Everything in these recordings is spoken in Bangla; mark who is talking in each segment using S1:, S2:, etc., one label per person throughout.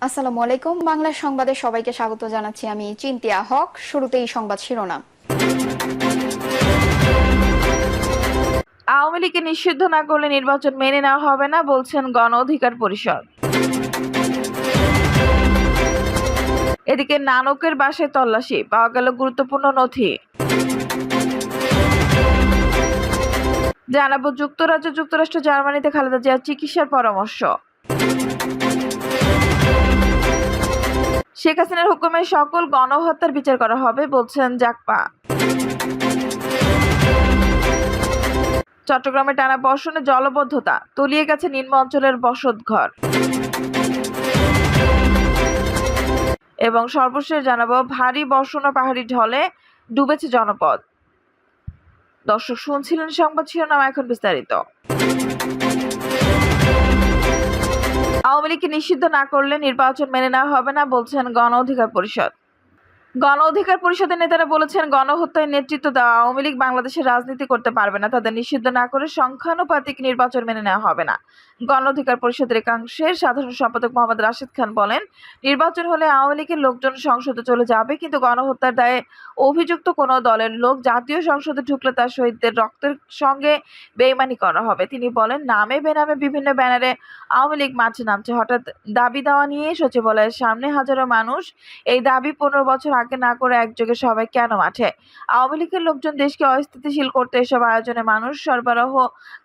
S1: আসসালামু আলাইকুম। বাংলা সংবাদে সবাইকে স্বাগত জানাচ্ছি। আমি চিন্তিয়া হক। শুরুতেই সংবাদ শিরোনাম।
S2: আওয়ামী লীগকে নিষিদ্ধ না করলে নির্বাচন মেনে নেওয়া হবে না বলছেন গণ অধিকার পরিষদ। এদিকে নানকের বাসায় তল্লাশি, পাওয়া গেল গুরুত্বপূর্ণ নথি। জানাবো যুক্তরাজ্য, যুক্তরাষ্ট্র, জার্মানিতে খালেদা জিয়ার চিকিৎসার পরামর্শ। শেখ হাসিনার হুকুমে সকল গণহত্যার বিচার করা হবে বলছেন জাগপা। চট্টগ্রামে টানা বর্ষণে জলবদ্ধতা, তলিয়ে গেছে নিম্ন অঞ্চলের বসতঘর। এবং সর্বশেষ জানাবো ভারী বর্ষণ ও পাহাড়ি ঢলে ডুবেছে জনপদ। দর্শক শুনছিলেন সংবাদ শিরোনাম, এখন বিস্তারিত। আওয়ামী লীগকে নিষিদ্ধ না করলে নির্বাচন মেনে নেওয়া হবে না বলছেন গণ অধিকার পরিষদ। গণ অধিকার পরিষদের নেতারা বলেছেন, গণহত্যায় নেতৃত্ব দেওয়া আওয়ামী লীগ বাংলাদেশের রাজনীতি করতে পারবে না। তাদের নিষিদ্ধ না করে সংখ্যানুপাতিক নির্বাচন মেনে নেওয়া হবে না। গণ অধিকার পরিষদের একাংশের সাধারণ সম্পাদক মোহাম্মদ রাশেদ খান বলেন, নির্বাচন হলে আওয়ামী লীগের লোকজন সংসদে চলে যাবে, কিন্তু গণহত্যার দায়ে অভিযুক্ত কোনো দলের লোক জাতীয় সংসদে ঢুকলে তার শহীদদের রক্তের সঙ্গে বেইমানি করা হবে। তিনি বলেন, নামে বেনামে বিভিন্ন ব্যানারে আওয়ামী লীগ মাঠে নামছে। হঠাৎ দাবি দেওয়া নিয়ে সচিবালয়ের সামনে হাজারো মানুষ। এই দাবি 15 বছর আগে না করে একযোগে সবাই কেন মাঠে? আওয়ামী লীগের লোকজন দেশকে অস্থিতিশীল করতে এসব আয়োজনে মানুষ সরবরাহ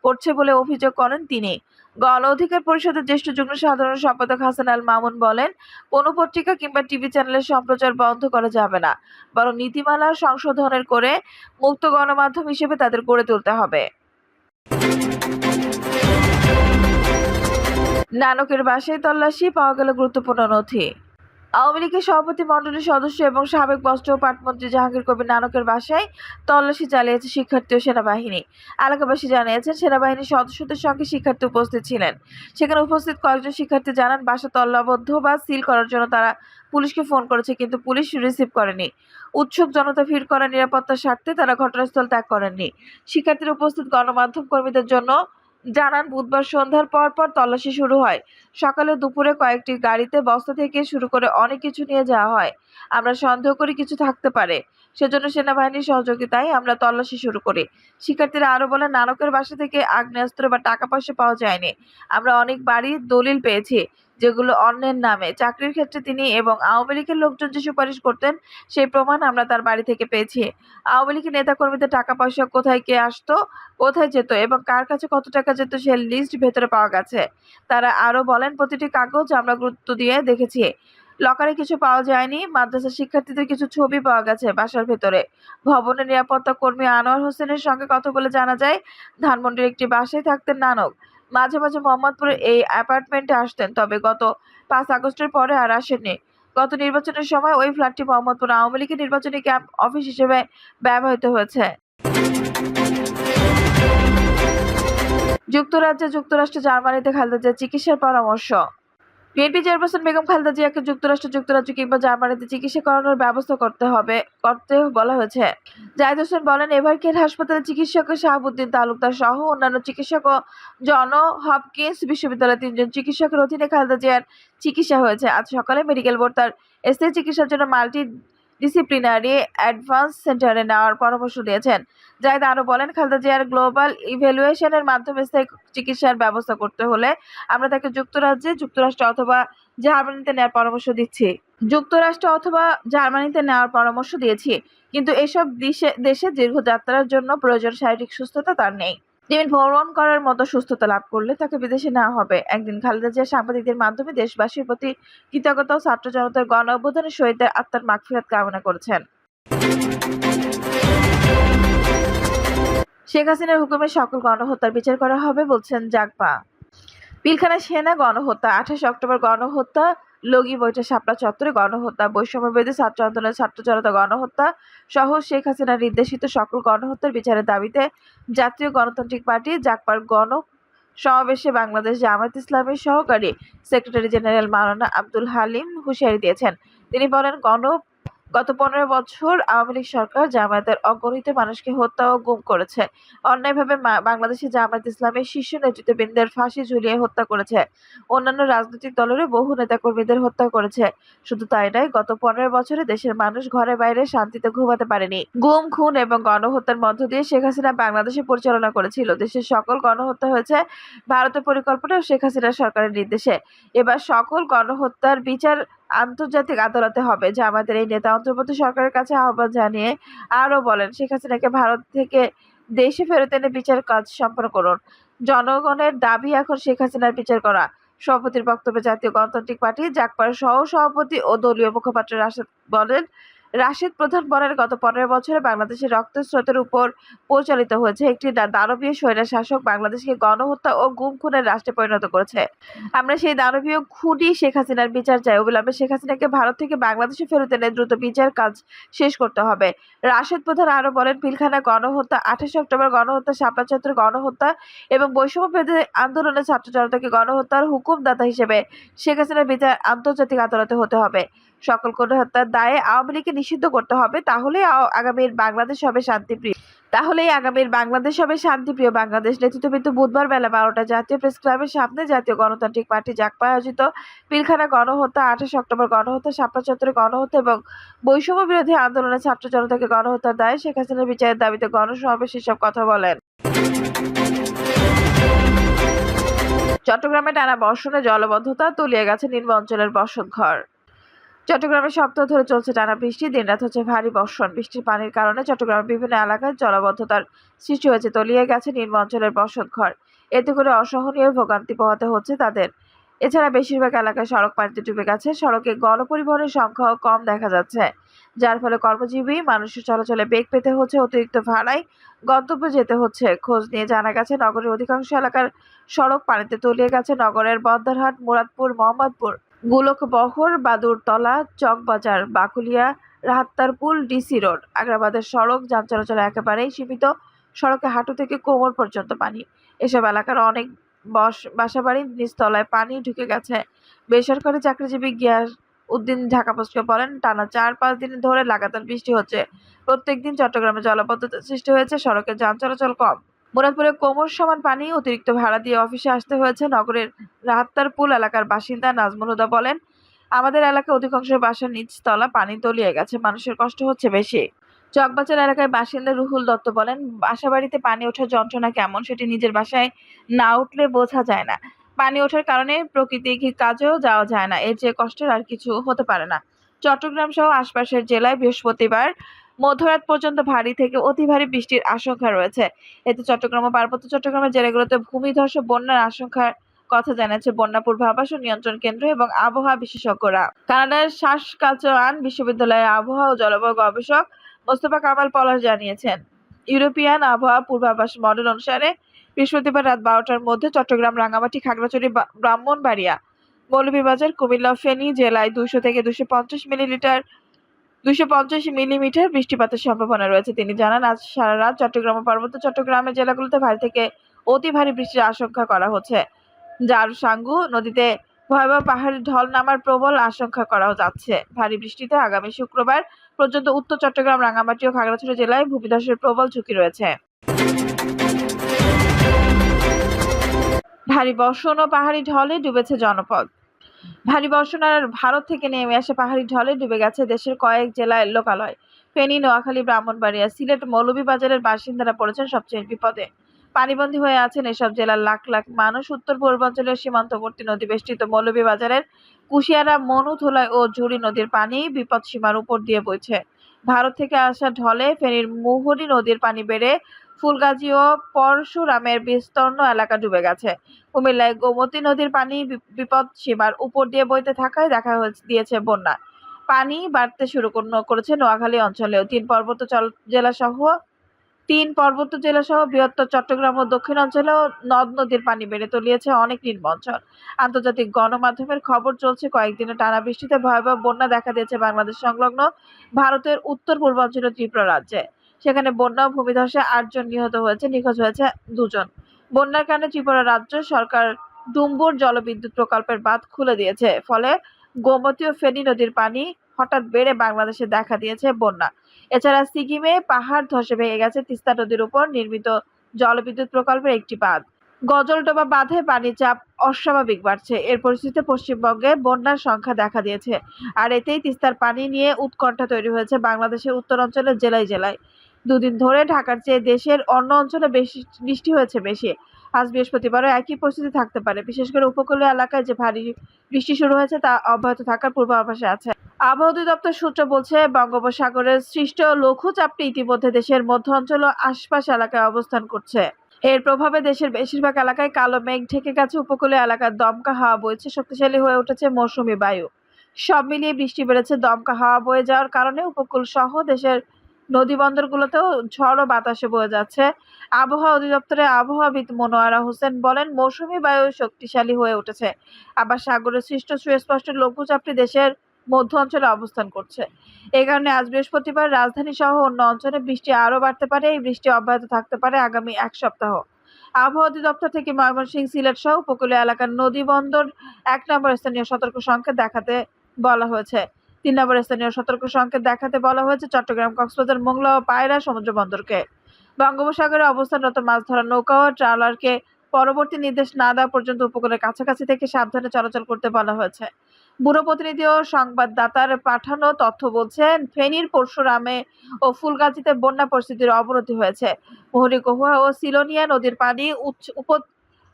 S2: করছে বলে অভিযোগ করেন তিনি। গণ অধিকার পরিষদের জ্যেষ্ঠ যুগ্ম সাধারণ সম্পাদক হাসান আল মামুন বলেন, কোনো পত্রিকা কিংবা টিভি চ্যানেলের সম্প্রচার বন্ধ করা যাবে না, বরং নীতিমালা সংশোধনের করে মুক্ত গণমাধ্যম হিসেবে তাদের গড়ে তুলতে হবে। নানকের বাসায় তল্লাশি, পাওয়া গেল গুরুত্বপূর্ণ নথি। আওয়ামী লীগের সভাপতি মণ্ডলীর সদস্য এবং সাবেক বস্ত্র ও পাটমন্ত্রী জাহাঙ্গীর কবির নানকের বাসায় তল্লাশি চালিয়েছে শিক্ষার্থী ও সেনাবাহিনী। এলাকাবাসী জানিয়েছেন, সেনাবাহিনীর সদস্যদের সঙ্গে শিক্ষার্থী উপস্থিত ছিলেন। সেখানে উপস্থিত কয়েকজন শিক্ষার্থী জানান, বাসা তল্লাবদ্ধ বা সিল করার জন্য তারা পুলিশকে ফোন করেছে, কিন্তু পুলিশ রিসিভ করেনি। উৎসুক জনতা ভিড় করা নিরাপত্তার স্বার্থে তারা ঘটনাস্থল ত্যাগ করেননি। শিক্ষার্থীরা উপস্থিত গণমাধ্যম কর্মীদের জন্য জানান, বুধবার সন্ধ্যার পর তল্লাশি শুরু হয়। সকালে দুপুরে কয়েকটি গাড়িতে বস্তা থেকে শুরু করে অনেক কিছু নিয়ে যাওয়া হয়। আমরা সন্দেহ করি কিছু থাকতে পারে, সেজন্য সেনাবাহিনীর সহযোগিতায় আমরা তল্লাশি শুরু করি। শিক্ষার্থীরা আরো বলেন, নানকের বাসা থেকে আগ্নেয়াস্ত্র বা টাকা পয়সা পাওয়া যায়নি। আমরা অনেক বাড়ির দলিল পেয়েছি, যেগুলো অন্যের নামে। চাকরির ক্ষেত্রে তিনি এবং আওয়ামী লীগের লোকজন যে সুপারিশ করতেন, সেই প্রমাণ আমরা তার বাড়ি থেকে পেয়েছি। আওয়ামী লীগের নেতাকর্মীদের টাকা পয়সা কোথায় কে আসতো, কোথায় যেত এবং কার কাছে কত টাকা যেত, সে লিস্ট ভেতরে পাওয়া গেছে। তারা আরো বলেন, প্রতিটি কাগজ আমরা গুরুত্ব দিয়ে দেখেছি। লকারে কিছু পাওয়া যায়নি। মাদ্রাসা শিক্ষার্থীদের কিছু ছবি পাওয়া গেছে বাসার ভেতরে। ভবনের নিরাপত্তা কর্মী আনোয়ার হোসেনের সঙ্গে কথা বলে জানা যায়, ধানমন্ডির একটি বাসায় থাকতেন নানক। মাঝে মাঝে মোহাম্মদপুরের এই অ্যাপার্টমেন্টে আসতেন, তবে গত 5 আগস্টের পরে আর আসেননি। গত নির্বাচনের সময় ওই ফ্ল্যাটটি মোহাম্মদপুর আওয়ামী লীগের নির্বাচনী ক্যাম্প অফিস হিসেবে ব্যবহৃত হয়েছে। যুক্তরাজ্যে, যুক্তরাষ্ট্র, জার্মানিতে খালেদা জিয়ার চিকিৎসার পরামর্শ। বিএনপি চেয়ারপারসন বেগম খালেদা জিয়াকে যুক্তরাজ্য কিংবা জার্মানিতে চিকিৎসা করানোর ব্যবস্থা করতে বলা হয়েছে। জাহিদ হোসেন বলেন, এভারকেয়ার হাসপাতালের চিকিৎসক শাহাবুদ্দিন তালুকদার সহ অন্যান্য চিকিৎসক ও জন হপকিন্স বিশ্ববিদ্যালয়ের 3 জন চিকিৎসকের অধীনে খালেদা জিয়ার চিকিৎসা হয়েছে। আজ সকালে মেডিকেল বোর্ড তার স্থায়ী চিকিৎসার জন্য মাল্টি ডিসিপ্লিনারি অ্যাডভান্স সেন্টারে নেওয়ার পরামর্শ দিয়েছেন। জাহিদ আরো বলেন, খালেদা জিয়ার গ্লোবাল ইভ্যালুয়েশনের মাধ্যমে স্থায়ী চিকিৎসার ব্যবস্থা করতে হলে আমরা তাকে যুক্তরাষ্ট্র অথবা জার্মানিতে নেওয়ার পরামর্শ দিয়েছি, কিন্তু এসব দেশে দীর্ঘযাত্রার জন্য প্রয়োজন শারীরিক সুস্থতা তার নেই। তিনি ভ্রমণ করার মতো সুস্থতা লাভ করলে তাকে বিদেশে নেওয়া হবে। একদিন খালেদা জিয়া সাংবাদিকদের মাধ্যমে দেশবাসীর প্রতি কৃতজ্ঞতা ও ছাত্র জনতার গণ অভ্যুত্থানের শহীদদের আত্মার মাগফিরাত কামনা করেছেন। শেখ হাসিনার হুকুমে সকল গণহত্যার বিচার করা হবে বলছেন জাগপা। পিলখানা সেনা গণহত্যা, 28 অক্টোবর গণহত্যা, লগি বৈঠা শাপলা চত্বরে গণহত্যা, বৈষম্যবিরোধী ছাত্র আন্দোলনের ছাত্র জনতা গণহত্যা সহ শেখ হাসিনার নির্দেশিত সকল গণহত্যার বিচারের দাবিতে জাতীয় গণতান্ত্রিক পার্টি জাগপার গণ সমাবেশে বাংলাদেশ জামায়াত ইসলামীর সহকারী সেক্রেটারি জেনারেল মাওলানা আব্দুল হালিম হুঁশিয়ারি দিয়েছেন। তিনি বলেন, গত 15 বছর আওয়ামী লীগ সরকার জামায়াতের অগণিত মানুষকে হত্যা ও গুম করেছে। অন্যায়ভাবে বাংলাদেশে জামায়াত ইসলামের শীর্ষ নেতৃত্ববৃন্দের ফাঁসি ঝুলিয়ে হত্যা করেছে। অন্যান্য রাজনৈতিক দলেরও বহু নেতাকর্মীদের হত্যা করেছে। শুধু তাই নয়, গত 15 বছরে দেশের মানুষ ঘরে বাইরে শান্তিতে ঘুমাতে পারেনি। গুম, খুন এবং গণহত্যার মধ্য দিয়ে শেখ হাসিনা বাংলাদেশে পরিচালনা করেছিল। দেশের সকল গণহত্যা হয়েছে ভারতের পরিকল্পনা ও শেখ হাসিনা সরকারের নির্দেশে। এবার সকল গণহত্যার বিচার আন্তর্জাতিক আদালতে হবে। জামায়াতের এই নেতা অন্তর্বর্তী সরকারের কাছে আহ্বান জানিয়ে আরও বলেন, শেখ হাসিনাকে ভারত থেকে দেশে ফেরত এনে বিচার কাজ সম্পন্ন করুন। জনগণের দাবি এখন শেখ হাসিনার বিচার করা। সভাপতির বক্তব্যে জাতীয় গণতান্ত্রিক পার্টি জাগপার সহ সভাপতি ও দলীয় মুখপাত্র রাশেদ প্রধান বলেন, গত 15 বছরে বাংলাদেশের রক্তস্রোতের উপর পরিচালিত হয়েছে একটি দানবীয় স্বৈরাচার শাসক বাংলাদেশকে গণহত্যা ও গুম খুনের রাষ্ট্রে পরিণত করেছে। আমরা সেই দানবীয় খুনি শেখ হাসিনার বিচার চাই। অবিলম্বে শেখ হাসিনাকে ভারত থেকে বাংলাদেশে ফেরত এনে দ্রুত বিচার কাজ শেষ করতে হবে। রাশেদ প্রধান আরো বলেন, পিলখানা গণহত্যা, 28 অক্টোবর গণহত্যা, শাপলা চত্বর গণহত্যা এবং বৈষম্য বিরোধী আন্দোলনের ছাত্র জনতাকে গণহত্যার হুকুমদাতা হিসেবে শেখ হাসিনার বিচার আন্তর্জাতিক আদালতে হতে হবে। সকল গণহত্যার দায়ে আওয়ামী লীগকে নিষিদ্ধ করতে হবে। তাহলেই আগামীর বাংলাদেশ হবে শান্তিপ্রিয় বাংলাদেশ। নেতৃত্ববৃন্দ বুধবার বেলা 12টা জাতীয় প্রেস ক্লাবের সামনে জাতীয় গণতান্ত্রিক পার্টি জাগপা আয়োজিত পিলখানা গণহত্যা, 28 অক্টোবর গণহত্যা, শাপলা চত্বরে গণহত্যা এবং বৈষম্য বিরোধী আন্দোলনের ছাত্র জনতাকে গণহত্যার দায়ে শেখ হাসিনার বিচারের দাবিতে গণসমাবেশ এসব কথা বলেন। চট্টগ্রামে টানা বর্ষণে জলাবদ্ধতা, তলিয়ে গেছে নিম্ন অঞ্চলের বসতঘর। চট্টগ্রামে সপ্তাহ ধরে চলছে টানা বৃষ্টি, দিনরাত হচ্ছে ভারী বর্ষণ। বৃষ্টির পানির কারণে চট্টগ্রামের বিভিন্ন এলাকায় জলাবদ্ধতার সৃষ্টি হয়েছে, তলিয়ে গেছে নিম্ন অঞ্চলের বসতঘর। এতে করে অসহনীয় ভোগান্তি পোহাতে হচ্ছে তাদের। এছাড়া বেশিরভাগ এলাকায় সড়ক পানিতে ডুবে গেছে, সড়কে গণপরিবহনের সংখ্যাও কম দেখা যাচ্ছে, যার ফলে কর্মজীবী মানুষের চলাচলে বেগ পেতে হচ্ছে, অতিরিক্ত ভাড়ায় গন্তব্যে যেতে হচ্ছে। খোঁজ নিয়ে জানা গেছে, নগরের অধিকাংশ এলাকার সড়ক পানিতে তলিয়ে গেছে। নগরের বদ্দারহাট, মুরাদপুর, মোহাম্মদপুর, গোলকবহর, বাদুরতলা, চকবাজার, বাকুলিয়া, রাহাত্তারপুল, ডিসি রোড, আগ্রাবাদের সড়ক যান চলাচল একেবারেই সীমিত। সড়কে হাঁটু থেকে কোমর পর্যন্ত পানি। এসব এলাকার অনেক বাসাবাড়ির নিচতলায় পানি ঢুকে গেছে। বেসরকারি চাকরিজীবী গিয়াস উদ্দিন ঢাকা পোস্টকে বলেন, টানা 4-5 দিন ধরে লাগাতার বৃষ্টি হচ্ছে। প্রত্যেকদিন চট্টগ্রামে জলাবদ্ধতার সৃষ্টি হয়েছে, সড়কে যান চলাচল কম। মুরাদপুরে কোমর সমান পানি, অতিরিক্ত ভাড়া দিয়ে অফিসে আসতে হয়েছে। নগরের রাহাত্তারপুল এলাকার বাসিন্দা নাজমুল হুদা বলেন, আমাদের এলাকায় অধিকাংশ বাসার নিচতলা পানি তলিয়ে গেছে, মানুষের কষ্ট হচ্ছে বেশি। চকবাজার এলাকায় বাসিন্দা রুহুল দত্ত বলেন, বাসাবাড়িতে পানি ওঠার যন্ত্রণা কেমন সেটি নিজের বাসায় না উঠলে বোঝা যায় না। পানি ওঠার কারণে প্রাকৃতিক কাজেও যাওয়া যায় না, এর চেয়ে কষ্টের আর কিছু হতে পারে না। চট্টগ্রাম সহ আশপাশের জেলায় বৃহস্পতিবার মধ্যরাত পর্যন্ত ভারী থেকে অতি ভারী বৃষ্টির আশঙ্কা রয়েছে। এতে চট্টগ্রাম ও পার্বত্য চট্টগ্রামের জেলাগুলোতে ভূমিধস ও বন্যার আশঙ্কার কথা জানাচ্ছে বন্যা পূর্বাভাস ও নিয়ন্ত্রণ কেন্দ্র এবং আবহাওয়া বিশেষজ্ঞরা। কানাডার সাসকাচোয়ান বিশ্ববিদ্যালয়ের আবহাওয়া ও জলবায়ু গবেষক মোস্তফা কামাল পলাশ জানিয়েছেন, ইউরোপিয়ান আবহাওয়া পূর্বাভাস মডেল অনুসারে বৃহস্পতিবার রাত 12টার মধ্যে চট্টগ্রাম, রাঙ্গামাটি, খাগড়াছড়ি, ব্রাহ্মণবাড়িয়া, মৌলভীবাজার, কুমিল্লা, ফেনী জেলায় 200 থেকে 250 মিলিমিটার বৃষ্টিপাতের সম্ভাবনা রয়েছে। তিনি জানান, আজ সারা রাত চট্টগ্রাম ও পার্বত্য চট্টগ্রামের জেলাগুলোতে ভারী থেকে অতি ভারী বৃষ্টির আশঙ্কা করা হচ্ছে, যার সাঙ্গু নদীতে ভয়াবহ পাহাড়ি ঢল নামার প্রবল আশঙ্কা করা যাচ্ছে। ভারী বৃষ্টিতে আগামী শুক্রবার পর্যন্ত উত্তর চট্টগ্রাম, রাঙ্গামাটি ও খাগড়াছড়ি জেলায় ভূমিধসের প্রবল ঝুঁকি রয়েছে। ভারী বর্ষণ ও পাহাড়ি ঢলে ডুবেছে জনপদ। ভারী বর্ষণ আর ভারত থেকে নেমে আসা পাহাড়ি ঢলে ডুবে গেছে দেশের কয়েক জেলায় লোকালয়। ফেনী, নোয়াখালী, ব্রাহ্মণবাড়িয়া, সিলেট, মৌলভীবাজারের বাসিন্দারা পড়েছেন সবচেয়ে বিপদে। পানিবন্দী হয়ে আছেন এসব জেলার লাখ লাখ মানুষ। উত্তর পূর্বাঞ্চলের সীমান্তবর্তী নদী বেষ্টিত মৌলভীবাজারের কুশিয়ারা, মনুধুলাই ও ঝুড়ি নদীর পানি বিপদসীমার উপর দিয়ে বইছে। ভারত থেকে আসা ঢলে ফেনীর মুহুরী নদীর পানি বেড়ে ফুলগাজী ও পরশুরামের বিস্তীর্ণ এলাকা ডুবে গেছে। কুমিল্লায় গোমতী নদীর পানি বিপদসীমার উপর দিয়ে বইতে থাকায় দেখা দিয়েছে বন্যা। পানি বাড়তে শুরু করেছে নোয়াখালী অঞ্চলেও। তিন পর্বত জেলাসহ বৃহত্তর চট্টগ্রাম ও দক্ষিণাঞ্চলেও নদ নদীর পানি বেড়ে তলিয়েছে অনেক নিম্ন অঞ্চল। আন্তর্জাতিক গণমাধ্যমের খবর চলছে, কয়েকদিনে টানা বৃষ্টিতে ভয়াবহ বন্যা দেখা দিয়েছে বাংলাদেশ সংলগ্ন ভারতের উত্তর পূর্বাঞ্চলের ত্রিপুরা রাজ্যে। সেখানে বন্যা ও ভূমিধসে 8 জন নিহত হয়েছে, নিখোঁজ হয়েছে 2 জন। বন্যার কারণে ত্রিপুরা রাজ্য সরকার ডুম্বুর জলবিদ্যুৎ প্রকল্পের বাঁধ খুলে দিয়েছে, ফলে গোমতী ও ফেনী নদীর পানি হঠাৎ বেড়ে বাংলাদেশে দেখা দিয়েছে বন্যা। এছাড়া সিকিমে পাহাড় ধসে ভেঙে গেছে তিস্তা নদীর উপর নির্মিত জলবিদ্যুৎ প্রকল্পের একটি বাঁধ। গজলডোবা বাঁধে পানির চাপ অস্বাভাবিক বাড়ছে। এর পরিস্থিতিতে পশ্চিমবঙ্গে বন্যার সংখ্যা দেখা দিয়েছে। আর এতেই তিস্তার পানি নিয়ে উৎকণ্ঠা তৈরি হয়েছে বাংলাদেশের উত্তরাঞ্চলের জেলায় জেলায়। দুদিন ধরে ঢাকার চেয়ে দেশের অন্য অঞ্চলে বেশি বৃষ্টি হয়েছে বেশি। আজ বৃহস্পতিবারও একই পরিস্থিতি থাকতে পারে। বিশেষ করে উপকূলীয় এলাকায় যে ভারী বৃষ্টি শুরু হয়েছে তা অব্যাহত থাকার পূর্বাভাসে আছে। আবহাওয়া অধিদপ্তর সূত্র বলছে, বঙ্গোপসাগরের সৃষ্ট লঘুচাপটি ইতিমধ্যে দেশের মধ্য অঞ্চল ও আশপাশ এলাকায় অবস্থান করছে। এর প্রভাবে দেশের বেশিরভাগ এলাকায় কালো মেঘ ঢেকে গেছে। উপকূলীয় এলাকার দমকা হাওয়া বইছে, শক্তিশালী হয়ে উঠেছে মৌসুমী বায়ু। সব মিলিয়ে বৃষ্টি বেড়েছে। দমকা হাওয়া বয়ে যাওয়ার কারণে উপকূল সহ দেশের নদী বন্দরগুলোতেও ঝড়ো বাতাসে বয়ে যাচ্ছে। আবহাওয়া অধিদপ্তরের আবহাওয়াবিদ মনোয়ারা হোসেন বলেন, মৌসুমী বায়ু শক্তিশালী হয়ে উঠেছে। আবার সাগরে সৃষ্ট সুস্পষ্ট লঘুচাপটি দেশের মধ্য অঞ্চলে অবস্থান করছে। এই কারণে আজ বৃহস্পতিবার রাজধানী সহ অন্য অঞ্চলে বৃষ্টি আরও বাড়তে পারে। এই বৃষ্টি অব্যাহত থাকতে পারে আগামী এক সপ্তাহ। আবহাওয়া অধিদপ্তর থেকে ময়মনসিংহ, সিলেট সহ উপকূলীয় এলাকার নদী বন্দর ১ নম্বর স্থানীয় সতর্ক সংকেত দেখাতে বলা হয়েছে। ৩ নম্বর স্থানীয় সতর্ক সংকেত দেখাতে বলা হয়েছে চট্টগ্রাম, কক্সবাজার, মোংলা ও পায়রা সমুদ্র বন্দরকে। বঙ্গোপসাগরে অবস্থানরত মাছ ধরার নৌকা ও ট্রলারকে পরবর্তী নির্দেশ না দেওয়া পর্যন্ত উপকূলের কাছাকাছি থেকে সাবধানে চলাচল করতে বলা হয়েছে। ব্যুরো প্রতিনিধি ও সংবাদদাতার পাঠানো তথ্য বলছে, ফেনীর পরশুরামে ও ফুলগাজীতে বন্যা পরিস্থিতির অবনতি হয়েছে। মুহুরী-কহুয়া ও সিলোনিয়া নদীর পানি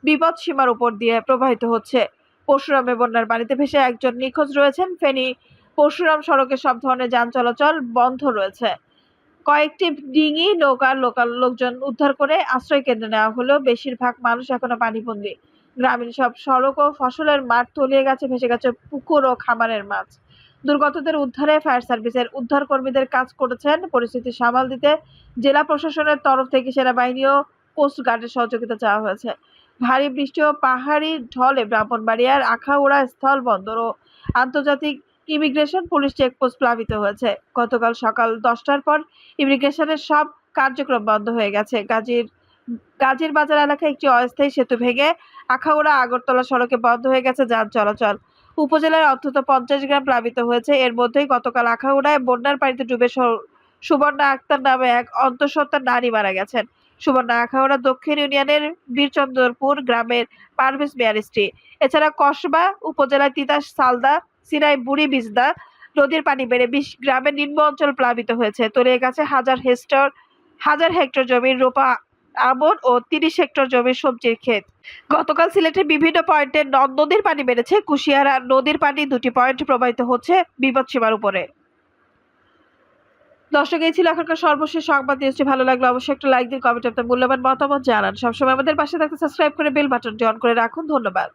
S2: বিপদসীমার উপর দিয়ে প্রবাহিত হচ্ছে। পরশুরামে বন্যার পানিতে ভেসে একজন নিখোঁজ রয়েছেন। ফেনী পরশুরাম সড়কে সব ধরনের যান চলাচল বন্ধ রয়েছে। কয়েকটি ডিঙি নৌকার লোকজন উদ্ধার করে আশ্রয় কেন্দ্রে নেওয়া হলেও বেশিরভাগ মানুষ এখনো পানিবন্দী। গ্রামীণ সব সড়ক ও ফসলের মাঠ তলিয়ে গেছে, ভেসে গেছে পুকুর ও খামারের মাছ। দুর্গতদের উদ্ধারে ফায়ার সার্ভিসের উদ্ধার কর্মীদের কাজ করেছেন। পরিস্থিতি সামাল দিতে জেলা প্রশাসনের তরফ থেকে সেনাবাহিনী ও কোস্ট গার্ডের সহযোগিতা চাওয়া হয়েছে। ভারী বৃষ্টি ও পাহাড়ি ঢলে ব্রাহ্মণবাড়িয়ার আখাউড়া স্থল বন্দর ও আন্তর্জাতিক ইমিগ্রেশন পুলিশ চেকপোস্ট প্লাবিত হয়েছে। গতকাল সকাল 10টার পর ইমিগ্রেশনের সব কার্যক্রম বন্ধ হয়ে গেছে। গাজীর বাজার এলাকায় একটি অস্থায়ী সেতু ভেঙে আখাউড়া আগরতলা সড়কে বন্ধ হয়ে গেছে যান চলাচল। উপজেলার অন্তত 50 গ্রাম প্লাবিত হয়েছে। এর মধ্যেই গতকাল আখাউড়ায় বন্যার পানিতে ডুবে সুবর্ণা আক্তার নামে এক অন্তঃসত্ত্বা নারী মারা গেছেন। সুবর্ণা আখাউড়া দক্ষিণ ইউনিয়নের বীরচন্দ্রপুর গ্রামের পারভেজ মিয়ার স্ত্রী। এছাড়া কসবা উপজেলার তিতাস, সালদা, সিরাই, বুড়ি বিজদা নদীর পানি বেড়ে 20 গ্রামের নিম্ন অঞ্চল প্লাবিত হয়েছে। তলিয়ে গেছে হাজার হেক্টর জমির রোপা আমন ও 30 হেক্টর জমির সবজির ক্ষেত। গতকাল সিলেটের বিভিন্ন পয়েন্টে নদীর পানি বেড়েছে। কুশিয়ারা নদীর পানি 2টি পয়েন্ট প্রবাহিত হচ্ছে বিপদসীমার উপরে। দর্শক, এই ছিল এখনকার সর্বশেষ সংবাদ। নিউজটি ভালো লাগলে অবশ্যই একটা লাইক দিন, কমেন্ট আপনার মূল্যবান মতামত জানান। সবসময় আমাদের পাশে থাকতে সাবস্ক্রাইব করে বেল বাটনটি অন করে রাখুন। ধন্যবাদ।